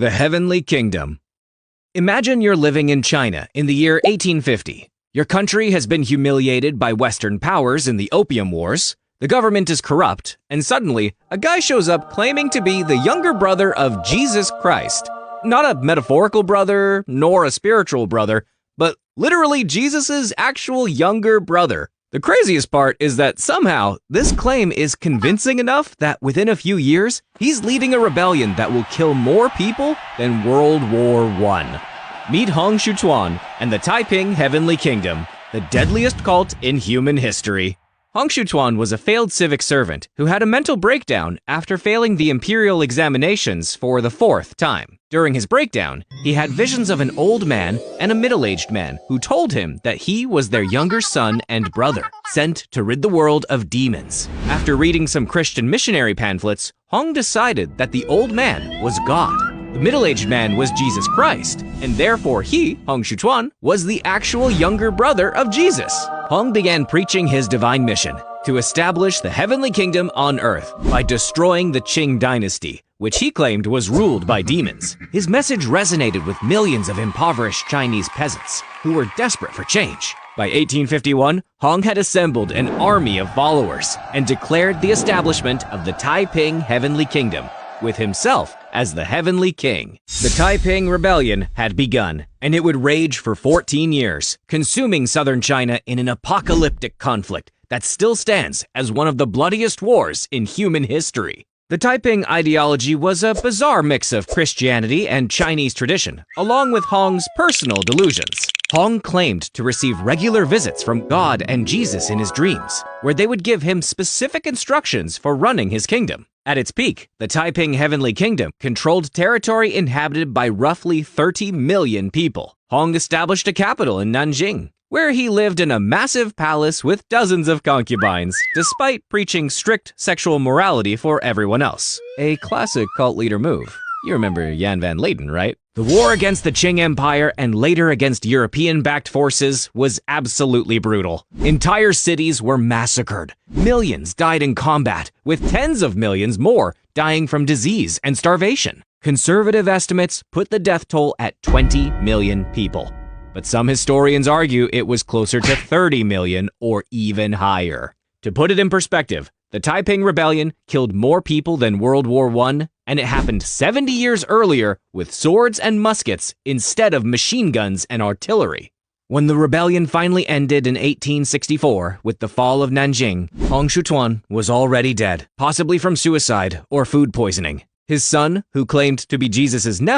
The Heavenly Kingdom. Imagine you're living in China in the year 1850. Your country has been humiliated by Western powers in the Opium Wars, the government is corrupt, and suddenly, a guy shows up claiming to be the younger brother of Jesus Christ. Not a metaphorical brother, nor a spiritual brother, but literally Jesus' actual younger brother. The craziest part is that somehow, this claim is convincing enough that within a few years, he's leading a rebellion that will kill more people than World War I. Meet Hong Xiuquan and the Taiping Heavenly Kingdom, the deadliest cult in human history. Hong Xiuquan was a failed civic servant who had a mental breakdown after failing the imperial examinations for the 4th time. During his breakdown, he had visions of an old man and a middle-aged man who told him that he was their younger son and brother, sent to rid the world of demons. After reading some Christian missionary pamphlets, Hong decided that the old man was God. The middle-aged man was Jesus Christ, and therefore he, Hong Xiuquan, was the actual younger brother of Jesus. Hong began preaching his divine mission to establish the heavenly kingdom on earth by destroying the Qing dynasty, which he claimed was ruled by demons. His message resonated with millions of impoverished Chinese peasants who were desperate for change. By 1851, Hong had assembled an army of followers and declared the establishment of the Taiping Heavenly Kingdom, with himself as the Heavenly King. The Taiping Rebellion had begun, and it would rage for 14 years, consuming southern China in an apocalyptic conflict that still stands as one of the bloodiest wars in human history. The Taiping ideology was a bizarre mix of Christianity and Chinese tradition, along with Hong's personal delusions. Hong claimed to receive regular visits from God and Jesus in his dreams, where they would give him specific instructions for running his kingdom. At its peak, the Taiping Heavenly Kingdom controlled territory inhabited by roughly 30 million people. Hong established a capital in Nanjing, where he lived in a massive palace with dozens of concubines, despite preaching strict sexual morality for everyone else. A classic cult leader move. You remember Yan Van Layden, right? The war against the Qing Empire and later against European-backed forces was absolutely brutal. Entire cities were massacred. Millions died in combat, with tens of millions more dying from disease and starvation. Conservative estimates put the death toll at 20 million people. But some historians argue it was closer to 30 million or even higher. To put it in perspective, the Taiping Rebellion killed more people than World War I, and it happened 70 years earlier with swords and muskets instead of machine guns and artillery. When the rebellion finally ended in 1864 with the fall of Nanjing, Hong Xiuquan was already dead, possibly from suicide or food poisoning. His son, who claimed to be Jesus' nephew,